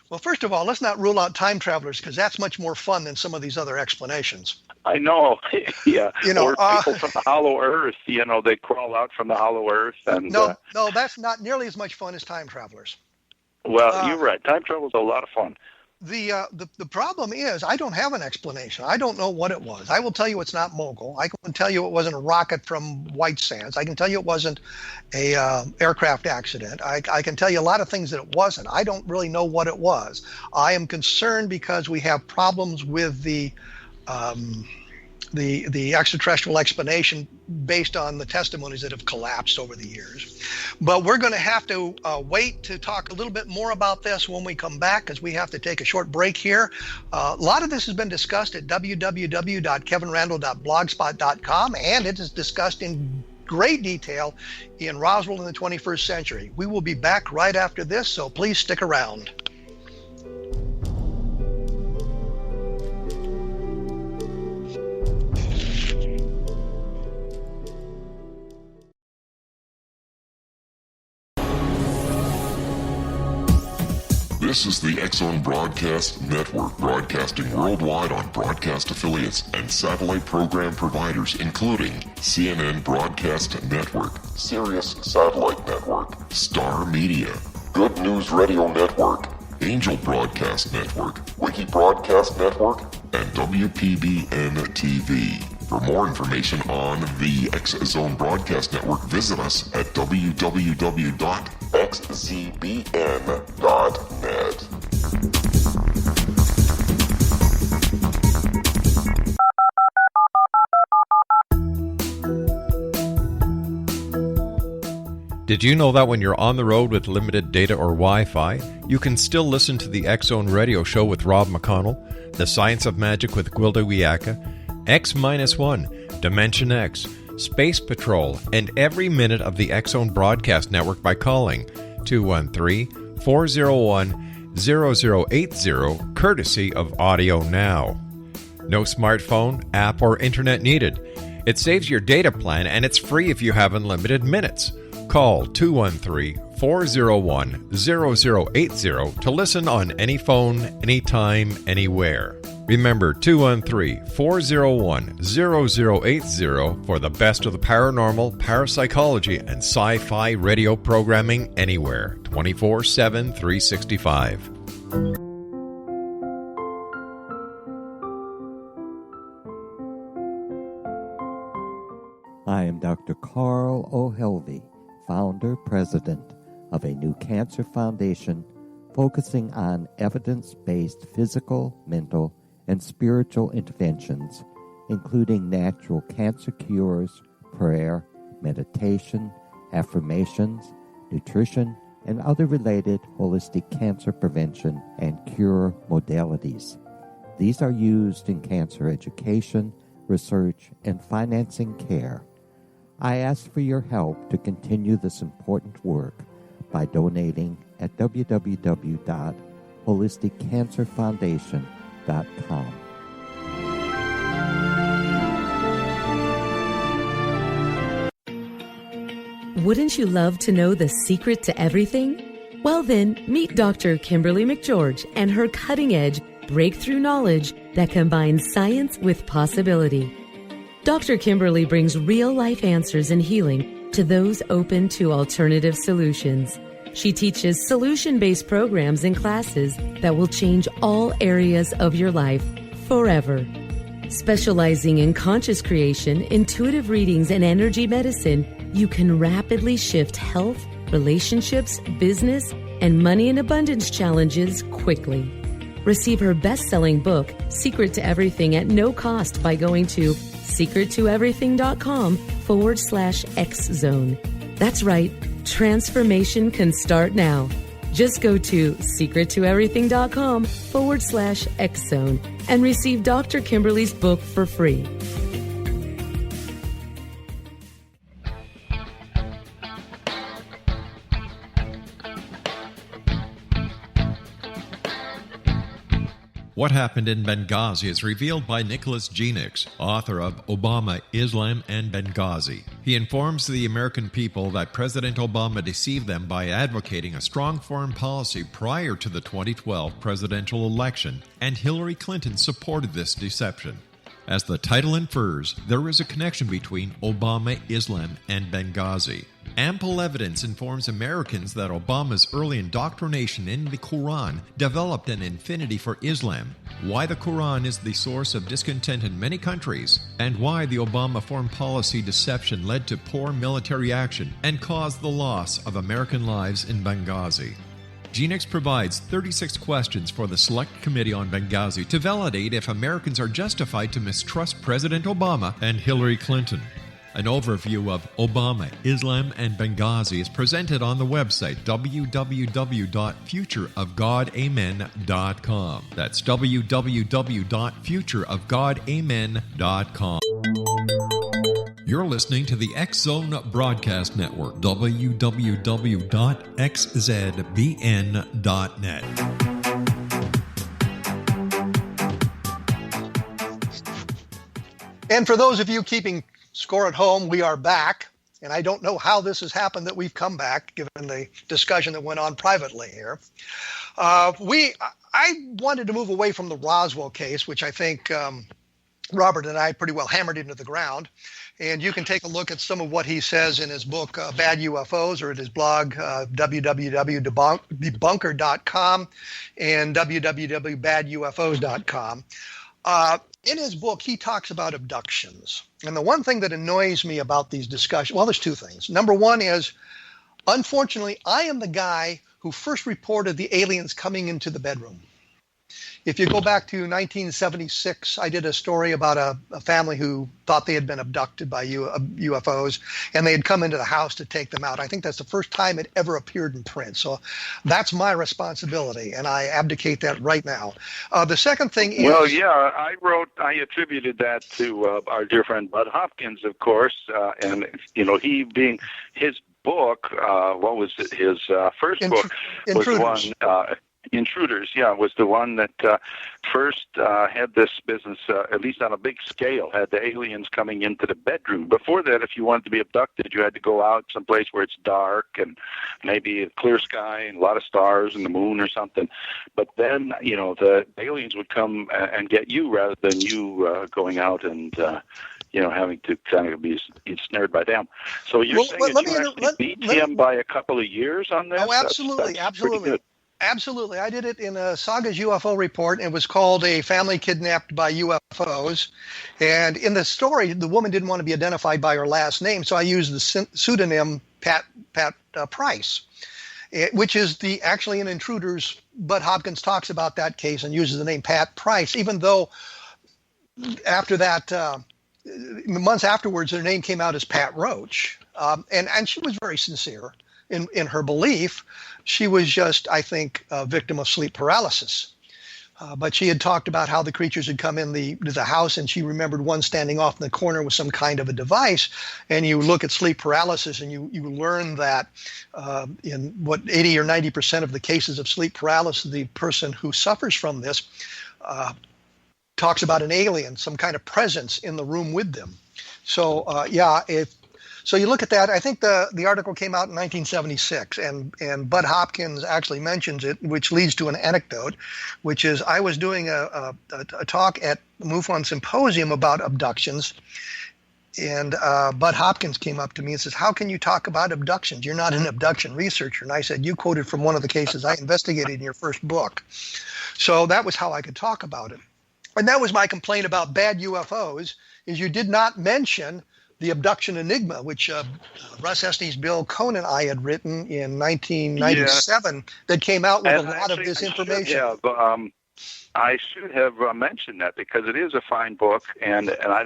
Well, first of all, let's not rule out time travelers, because that's much more fun than some of these other explanations. I know, yeah. Or people from the hollow earth, they crawl out from the hollow earth. And no, that's not nearly as much fun as time travelers. Well, you're right. Time travel is a lot of fun. The problem is I don't have an explanation. I don't know what it was. I will tell you it's not Mogul. I can tell you it wasn't a rocket from White Sands. I can tell you it wasn't a aircraft accident. I can tell you a lot of things that it wasn't. I don't really know what it was. I am concerned because we have problems with the extraterrestrial explanation based on the testimonies that have collapsed over the years. But we're going to have to wait to talk a little bit more about this when we come back, because we have to take a short break here. A lot of this has been discussed at www.kevinrandle.blogspot.com, and it is discussed in great detail in Roswell in the 21st Century. We will be back right after this, so please stick around. This is the X-Zone Broadcast Network, broadcasting worldwide on broadcast affiliates and satellite program providers, including CNN Broadcast Network, Sirius Satellite Network, Star Media, Good News Radio Network, Angel Broadcast Network, Wiki Broadcast Network, and WPBN TV. For more information on the X-Zone Broadcast Network, visit us at www.xzbn.net. Did you know that when you're on the road with limited data or Wi-Fi, you can still listen to the X-Zone radio show with Rob McConnell, The Science of Magic with Gwilda Wiyaka, X-1, Dimension X, Space Patrol, and every minute of the X-Zone broadcast network by calling 213-401-0080, courtesy of Audio Now. No smartphone, app, or internet needed. It saves your data plan, and it's free if you have unlimited minutes. Call 213-401-0080 to listen on any phone, anytime, anywhere. Remember 213-401-0080 for the best of the paranormal, parapsychology, and sci-fi radio programming anywhere, 24/7, 365. I am Dr. Carl O'Helvey, founder, president of a new cancer foundation focusing on evidence-based physical, mental, and spiritual interventions, including natural cancer cures, prayer, meditation, affirmations, nutrition, and other related holistic cancer prevention and cure modalities. These are used in cancer education, research, and financing care. I ask for your help to continue this important work by donating at www.holisticcancerfoundation.com. Wouldn't you love to know the secret to everything? Well then, meet Dr. Kimberly McGeorge and her cutting-edge breakthrough knowledge that combines science with possibility. Dr. Kimberly brings real-life answers and healing to those open to alternative solutions. She teaches solution-based programs and classes that will change all areas of your life forever. Specializing in conscious creation, intuitive readings, and energy medicine, you can rapidly shift health, relationships, business, and money and abundance challenges quickly. Receive her best-selling book, Secret to Everything, at no cost by going to secrettoeverything.com/X-Zone. That's right, transformation can start now. Just go to secrettoeverything.com/X-Zone and receive Dr. Kimberly's book for free. What Happened in Benghazi is revealed by Nicholas Genix, author of Obama, Islam, and Benghazi. He informs the American people that President Obama deceived them by advocating a strong foreign policy prior to the 2012 presidential election, and Hillary Clinton supported this deception. As the title infers, there is a connection between Obama, Islam, and Benghazi. Ample evidence informs Americans that Obama's early indoctrination in the Quran developed an affinity for Islam, why the Quran is the source of discontent in many countries, and why the Obama foreign policy deception led to poor military action and caused the loss of American lives in Benghazi. Genix provides 36 questions for the Select Committee on Benghazi to validate if Americans are justified to mistrust President Obama and Hillary Clinton. An overview of Obama, Islam, and Benghazi is presented on the website www.futureofgodamen.com. That's www.futureofgodamen.com. You're listening to the X-Zone Broadcast Network, www.xzbn.net. And for those of you keeping score at home, we are back. And I don't know how this has happened that we've come back, given the discussion that went on privately here. I wanted to move away from the Roswell case, which I think Robert and I pretty well hammered into the ground. And you can take a look at some of what he says in his book, Bad UFOs, or at his blog, www.debunker.com and www.badufos.com. In his book, he talks about abductions. And the one thing that annoys me about these discussions, well, there's two things. Number one is, unfortunately, I am the guy who first reported the aliens coming into the bedroom. If you go back to 1976, I did a story about a family who thought they had been abducted by UFOs, and they had come into the house to take them out. I think that's the first time it ever appeared in print. So that's my responsibility, and I abdicate that right now. The second thing is... Well, yeah, I attributed that to our dear friend Bud Hopkins, of course, and, he being his book, what was it? His first book was one... Intruders, was the one that first had this business, at least on a big scale, had the aliens coming into the bedroom. Before that, if you wanted to be abducted, you had to go out someplace where it's dark and maybe a clear sky and a lot of stars and the moon or something. But then, the aliens would come and get you rather than you going out and... having to kind of be snared by them. So you're saying you beat him by a couple of years on this? Oh, absolutely, absolutely. Absolutely. I did it in a Saga's UFO report. It was called A Family Kidnapped by UFOs. And in the story, the woman didn't want to be identified by her last name, so I used the pseudonym Pat Price, which is actually in Intruders. Bud Hopkins talks about that case and uses the name Pat Price, even though after that, months afterwards, her name came out as Pat Roach. And she was very sincere in her belief. She was just, I think, a victim of sleep paralysis. But she had talked about how the creatures had come in the house, and she remembered one standing off in the corner with some kind of a device. And you look at sleep paralysis, and you learn that in 80 or 90% of the cases of sleep paralysis, the person who suffers from this talks about an alien, some kind of presence in the room with them. So, So you look at that. I think the article came out in 1976, and Bud Hopkins actually mentions it, which leads to an anecdote, which is I was doing a talk at the MUFON Symposium about abductions, and Bud Hopkins came up to me and says, "How can you talk about abductions? You're not an abduction researcher." And I said, "You quoted from one of the cases I investigated in your first book." So that was how I could talk about it. And that was my complaint about Bad UFOs, is you did not mention the abduction enigma, which Russ Estes, Bill Cohn, and I had written in 1997 that came out with a lot of this information. I should have mentioned that because it is a fine book, and I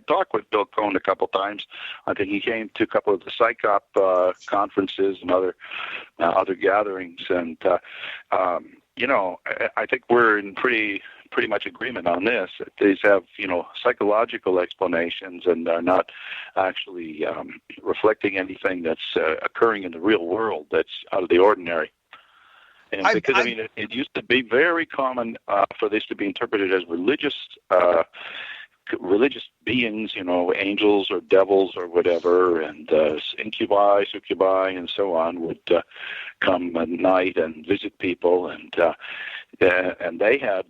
talked with Bill Cohn a couple times. I think he came to a couple of the PsyCop conferences and other gatherings, and I think we're in pretty much agreement on this. These have, psychological explanations and are not actually reflecting anything that's occurring in the real world that's out of the ordinary. And it used to be very common for this to be interpreted as religious beings, angels or devils or whatever, and incubi, succubi, and so on would come at night and visit people, and they had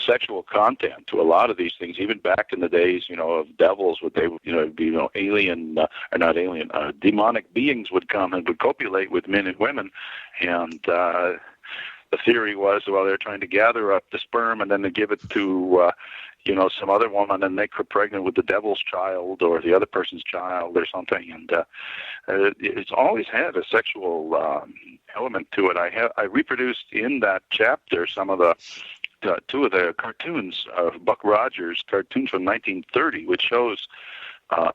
sexual content to a lot of these things, even back in the days, of devils. Would they, be, demonic beings would come and would copulate with men and women, and the theory was, they're trying to gather up the sperm and then they give it to, some other woman, and make her pregnant with the devil's child or the other person's child or something. And it's always had a sexual element to it. I reproduced in that chapter some of the two of the cartoons of Buck Rogers, cartoons from 1930, which shows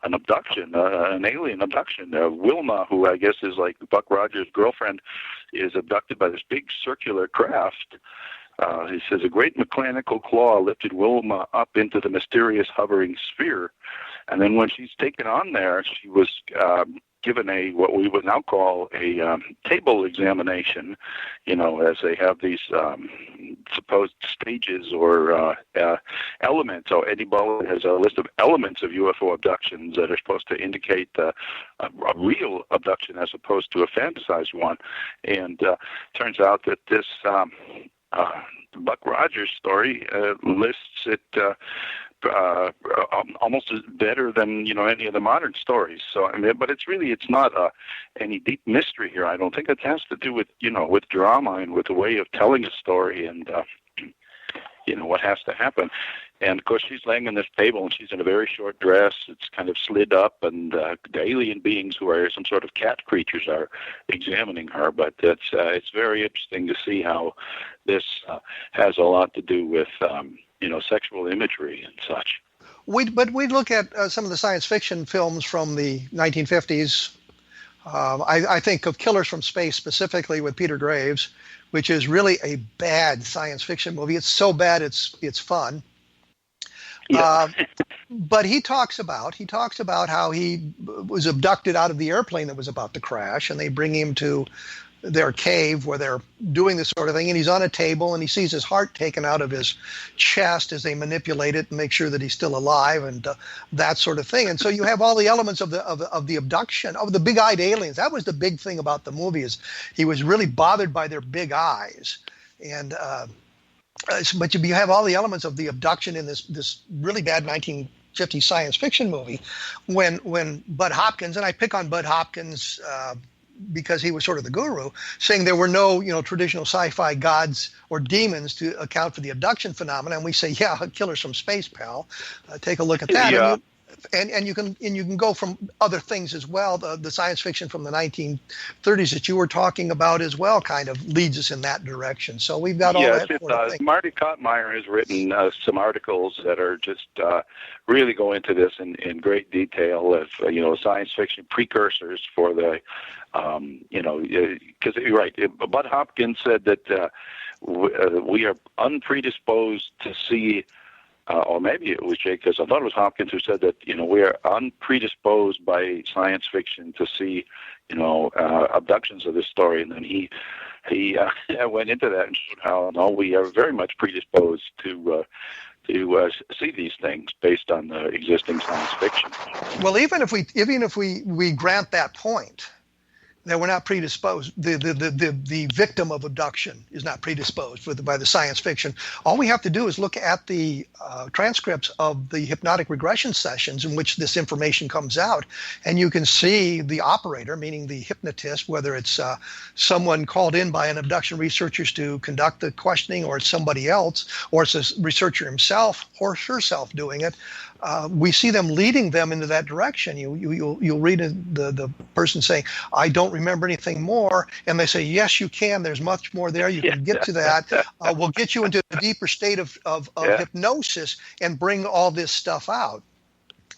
an abduction, an alien abduction. Wilma, who I guess is like Buck Rogers' girlfriend, is abducted by this big circular craft. He says, a great mechanical claw lifted Wilma up into the mysterious hovering sphere. And then when she's taken on there, she was given what we would now call a table examination, as they have these supposed stages or elements. So Eddie Bullitt has a list of elements of UFO abductions that are supposed to indicate a real abduction as opposed to a fantasized one. And turns out that this Buck Rogers story lists it almost as better than any of the modern stories. So but it's not any deep mystery here. I don't think it has to do with with drama and with the way of telling a story and what has to happen. And of course, she's laying on this table, and she's in a very short dress. It's kind of slid up, and the alien beings, who are some sort of cat creatures, are examining her. But it's very interesting to see how this has a lot to do with sexual imagery and such. But we look at some of the science fiction films from the 1950s. I think of Killers from Space specifically with Peter Graves, which is really a bad science fiction movie. It's so bad it's fun. Yeah. But he talks about how he was abducted out of the airplane that was about to crash, and they bring him to their cave where they're doing this sort of thing, and he's on a table and he sees his heart taken out of his chest as they manipulate it and make sure that he's still alive and that sort of thing. And so you have all the elements of the abduction of the big-eyed aliens. That was the big thing about the movie, is he was really bothered by their big eyes. And but you have all the elements of the abduction in this really bad 1950s science fiction movie when Bud Hopkins, and I pick on Bud Hopkins because he was sort of the guru, saying there were no traditional sci-fi gods or demons to account for the abduction phenomenon. And we say, yeah, Killers from Space, pal. Take a look at that. Yeah. And you can go from other things as well. The science fiction from the 1930s that you were talking about as well kind of leads us in that direction. So we've got all that. Yes, it does. Marty Kottmeyer has written some articles that are just really go into this in great detail of science fiction precursors for the because you're right. Bud Hopkins said that we are unpredisposed to see. Or maybe it was Jake, because I thought it was Hopkins who said that, we are unpredisposed by science fiction to see, abductions of this story. And then he went into that and showed how, no, we are very much predisposed to see these things based on the existing science fiction. Well, even if we grant that point, that we're not predisposed, the victim of abduction is not predisposed by the science fiction. All we have to do is look at the transcripts of the hypnotic regression sessions in which this information comes out, and you can see the operator, meaning the hypnotist, whether it's someone called in by an abduction researchers to conduct the questioning, or it's somebody else, or it's a researcher himself or herself doing it. We see them leading them into that direction. You'll read the person saying, "I don't remember anything more," and they say, "Yes, you can. There's much more there. You can get to that. We'll get you into a deeper state of hypnosis and bring all this stuff out."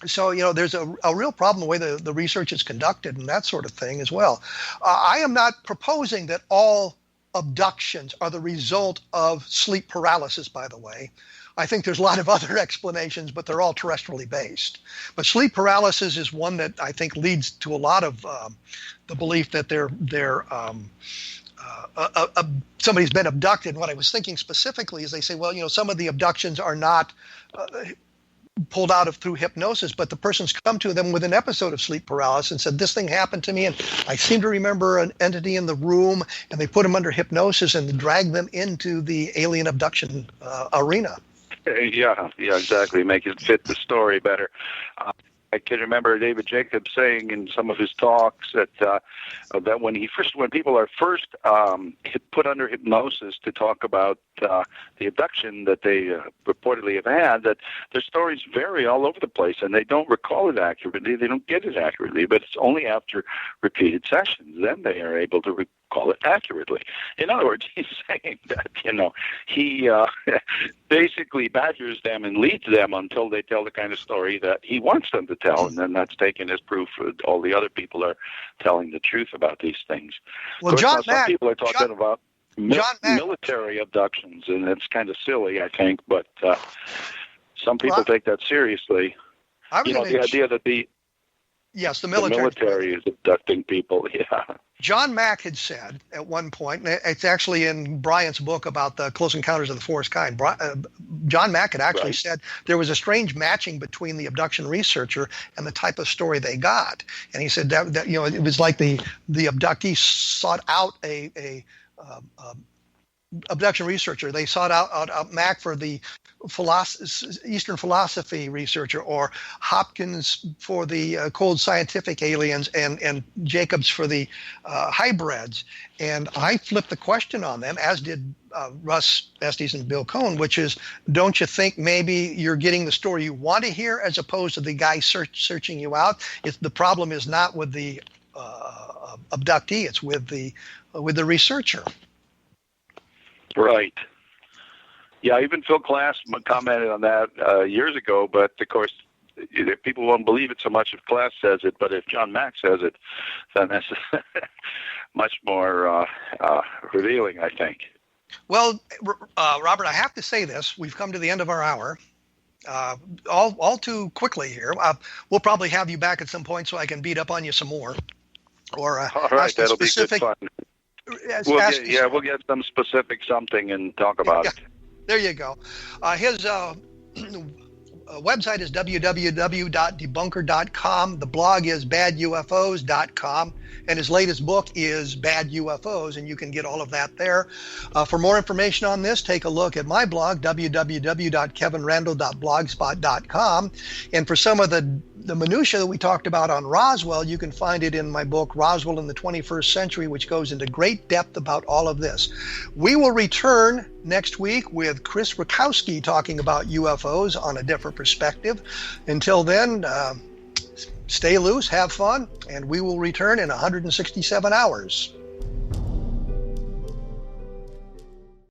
So there's a real problem the way the research is conducted and that sort of thing as well. I am not proposing that all abductions are the result of sleep paralysis, by the way. I think there's a lot of other explanations, but they're all terrestrially based. But sleep paralysis is one that I think leads to a lot of the belief that somebody's been abducted. And what I was thinking specifically is they say, well, some of the abductions are not pulled out through hypnosis, but the person's come to them with an episode of sleep paralysis and said, this thing happened to me, and I seem to remember an entity in the room, and they put them under hypnosis and drag them into the alien abduction arena. Yeah, exactly. Make it fit the story better. I can remember David Jacobs saying in some of his talks that when people are first put under hypnosis to talk about the abduction that they reportedly have had, that their stories vary all over the place and they don't recall it accurately. They don't get it accurately, but it's only after repeated sessions then they are able to recall it accurately. In other words, he's saying that he basically badgers them and leads them until they tell the kind of story that he wants them to tell, and then that's taken as proof that all the other people are telling the truth about these things. Well, of course, John Mack, some people are talking about military abductions, and it's kind of silly, I think, but some people take that seriously. The idea that the military is abducting people, yeah. John Mack had said at one point, and it's actually in Bryant's book about the Close Encounters of the Fourth Kind, John Mack had actually said there was a strange matching between the abduction researcher and the type of story they got. And he said that it was like the abductee sought out a abduction researcher. They sought out Mack for the Eastern philosophy researcher, or Hopkins for the cold scientific aliens, and Jacobs for the hybrids. And I flipped the question on them, as did Russ Estes and Bill Cohn, which is, don't you think maybe you're getting the story you want to hear as opposed to the guy searching you out? The problem is not with the abductee, it's with the researcher. Right. Yeah, even Phil Klass commented on that years ago, but of course, people won't believe it so much if Klass says it, but if John Mack says it, then that's much more revealing, I think. Well, Robert, I have to say this. We've come to the end of our hour. All too quickly here. We'll probably have you back at some point so I can beat up on you some more. Or all right, that'll be good fun. We'll get some specific something and talk about it. There you go. His website is www.debunker.com. The blog is badufos.com. And his latest book is Bad UFOs, and you can get all of that there. For more information on this, take a look at my blog, www.kevinrandle.blogspot.com. And for some of the minutia that we talked about on Roswell, you can find it in my book, Roswell in the 21st Century, which goes into great depth about all of this. We will return next week with Chris Rakowski talking about UFOs on a different perspective. Until then, stay loose, have fun, and we will return in 167 hours.